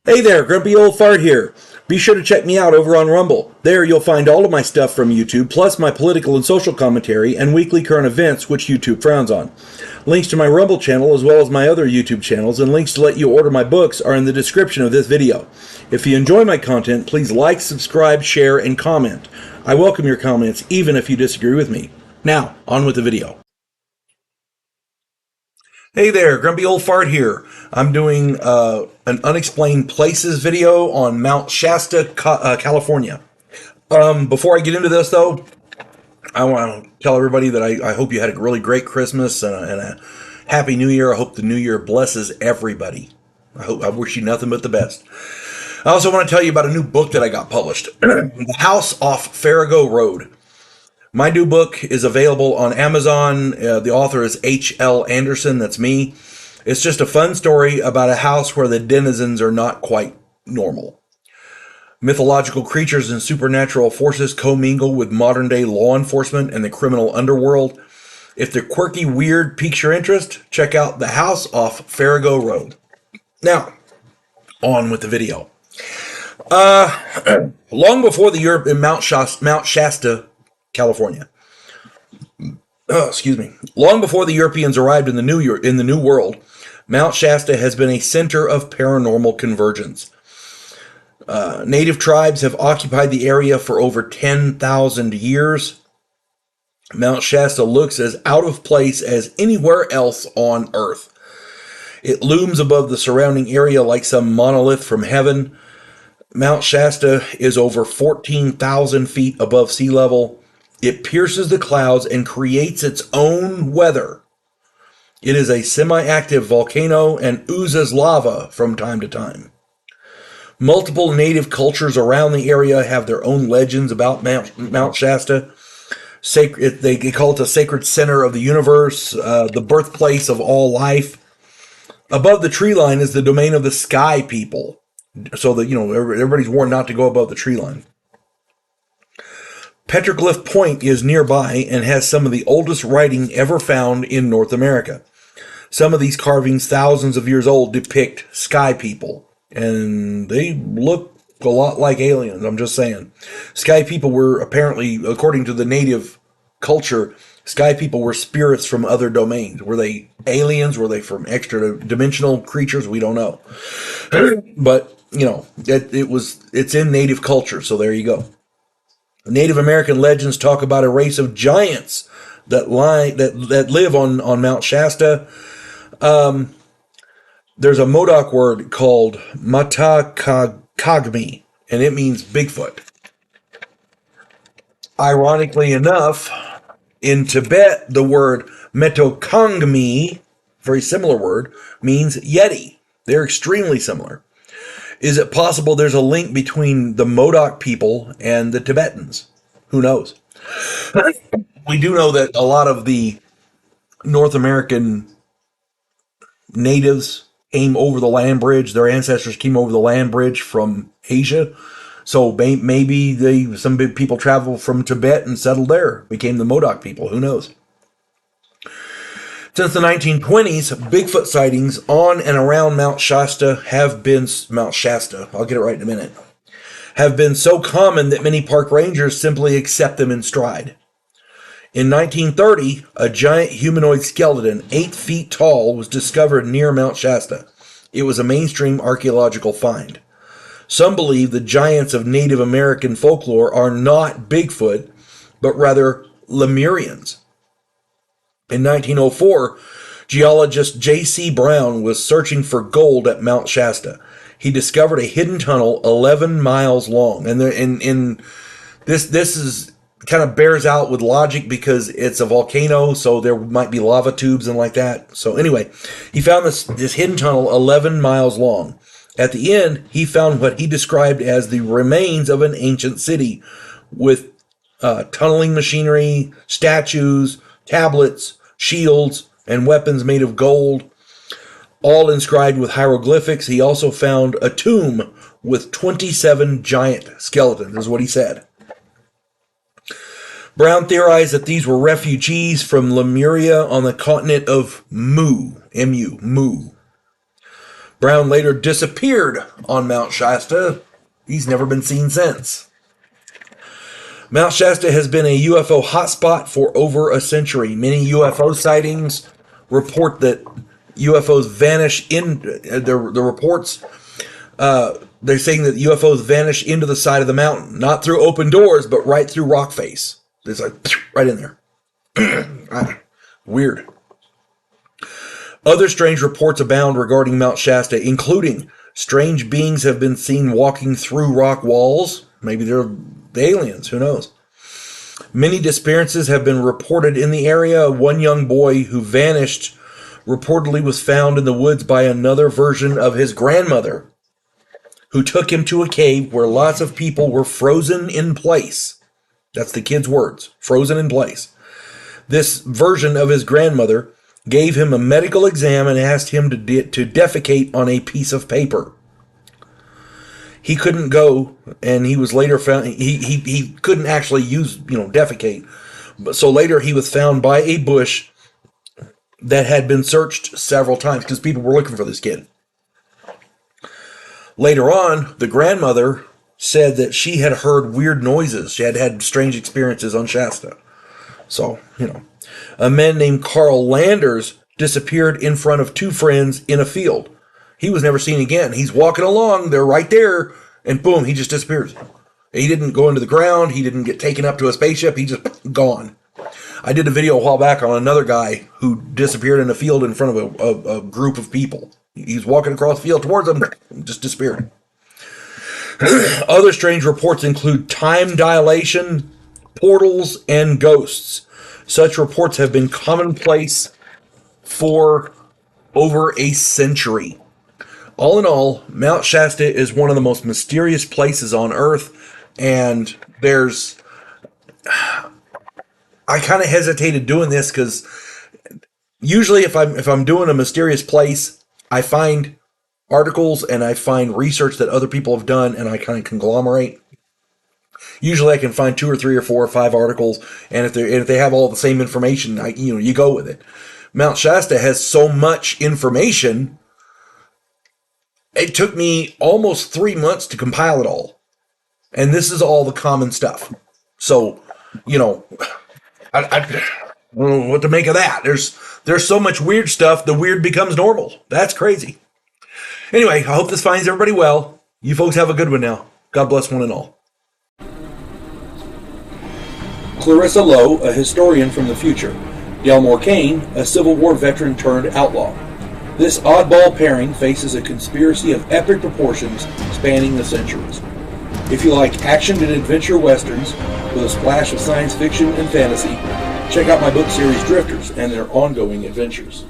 Hey there, Grumpy Old Fart here. Be sure to check me out over on Rumble. There you'll find all of my stuff from YouTube, plus my political and social commentary and weekly current events, which YouTube frowns on. Links to my Rumble channel, as well as my other YouTube channels, and links to let you order my books are in the description of this video. If you enjoy my content, please like, subscribe, share, and comment. I welcome your comments, even if you disagree with me. Now, on with the video. Hey there, Grumpy Old Fart here. I'm doing an Unexplained Places video on Mount Shasta, California. Before I get into this, though, I want to tell everybody that I hope you had a really great Christmas and a Happy New Year. I hope the New Year blesses everybody. I wish you nothing but the best. I also want to tell you about a new book that I got published, The House Off Farrago Road. My new book is available on Amazon. The author is H.L. Anderson. That's me. It's just a fun story about a house where the denizens are not quite normal. Mythological creatures and supernatural forces commingle with modern-day law enforcement and the criminal underworld. If the quirky weird piques your interest, check out The House Off Farrago Road. Now, on with the video. Long before the Europe in Mount Shasta, California. Excuse me. Long before the Europeans arrived in the New World, Mount Shasta has been a center of paranormal convergence. Native tribes have occupied the area for over 10,000 years. Mount Shasta looks as out of place as anywhere else on Earth. It looms above the surrounding area like some monolith from heaven. Mount Shasta is over 14,000 feet above sea level. It pierces the clouds and creates its own weather. It is a semi-active volcano and oozes lava from time to time. Multiple native cultures around the area have their own legends about Mount Shasta. They call it the sacred center of the universe, the birthplace of all life. Above the tree line is the domain of the sky people, so that everybody's warned not to go above the tree line. Petroglyph Point is nearby and has some of the oldest writing ever found in North America. Some of these carvings, thousands of years old, depict sky people, and they look a lot like aliens, I'm just saying. Sky people were apparently, according to the native culture, sky people were spirits from other domains. Were they aliens? Were they from extra dimensional creatures? We don't know. But, it's in native culture, so there you go. Native American legends talk about a race of giants that live on Mount Shasta. There's a Modoc word called Matakagmi, and it means Bigfoot. Ironically enough, in Tibet, the word Metokangmi, very similar word, means Yeti. They're extremely similar. Is it possible there's a link between the Modoc people and the Tibetans? Who knows? We do know that a lot of the North American natives came over the land bridge. Their ancestors came over the land bridge from Asia. So maybe some big people traveled from Tibet and settled there, became the Modoc people. Who knows? Since the 1920s, Bigfoot sightings on and around Mount Shasta, I'll get it right in a minute, have been so common that many park rangers simply accept them in stride. In 1930, a giant humanoid skeleton, 8 feet tall, was discovered near Mount Shasta. It was a mainstream archaeological find. Some believe the giants of Native American folklore are not Bigfoot, but rather Lemurians. In 1904, geologist J.C. Brown was searching for gold at Mount Shasta. He discovered a hidden tunnel 11 miles long. And this is kind of bears out with logic because it's a volcano, so there might be lava tubes and like that. So anyway, he found this hidden tunnel 11 miles long. At the end, he found what he described as the remains of an ancient city with tunneling machinery, statues, tablets, shields, and weapons made of gold, all inscribed with hieroglyphics. He also found a tomb with 27 giant skeletons, is what he said. Brown theorized that these were refugees from Lemuria on the continent of Mu, M-U, Mu. Brown later disappeared on Mount Shasta. He's never been seen since. Mount Shasta has been a UFO hotspot for over a century. Many UFO sightings report that UFOs vanish in the reports. They're saying that UFOs vanish into the side of the mountain, not through open doors, but right through rock face. It's like right in there. Weird. Other strange reports abound regarding Mount Shasta, including strange beings have been seen walking through rock walls. Maybe they're aliens, who knows? Many disappearances have been reported in the area. One young boy who vanished reportedly was found in the woods by another version of his grandmother, who took him to a cave where lots of people were frozen in place. That's the kid's words, frozen in place. This version of his grandmother gave him a medical exam and asked him to defecate on a piece of paper. He couldn't go, and he was later found, he couldn't actually defecate. But so later he was found by a bush that had been searched several times because people were looking for this kid. Later on, the grandmother said that she had heard weird noises. She had had strange experiences on Shasta. So, a man named Carl Landers disappeared in front of two friends in a field. He was never seen again. He's walking along, they're right there, and boom, he just disappears. He didn't go into the ground, he didn't get taken up to a spaceship, he just gone. I did a video a while back on another guy who disappeared in a field in front of a group of people. He was walking across the field towards them, just disappeared. Other strange reports include time dilation, portals, and ghosts. Such reports have been commonplace for over a century. All in all, Mount Shasta is one of the most mysterious places on Earth, and I kind of hesitated doing this because usually if I'm doing a mysterious place, I find articles and I find research that other people have done, and I kind of conglomerate. Usually I can find 2 or 3 or 4 or 5 articles, and if they have all the same information, you go with it. Mount Shasta has so much information. It took me almost 3 months to compile it all. And this is all the common stuff. So, I don't know what to make of that. There's so much weird stuff, the weird becomes normal. That's crazy. Anyway, I hope this finds everybody well. You folks have a good one now. God bless one and all. Clarissa Lowe, a historian from the future. Delmore Kane, a Civil War veteran turned outlaw. This oddball pairing faces a conspiracy of epic proportions spanning the centuries. If you like action and adventure westerns with a splash of science fiction and fantasy, check out my book series Drifters and their ongoing adventures.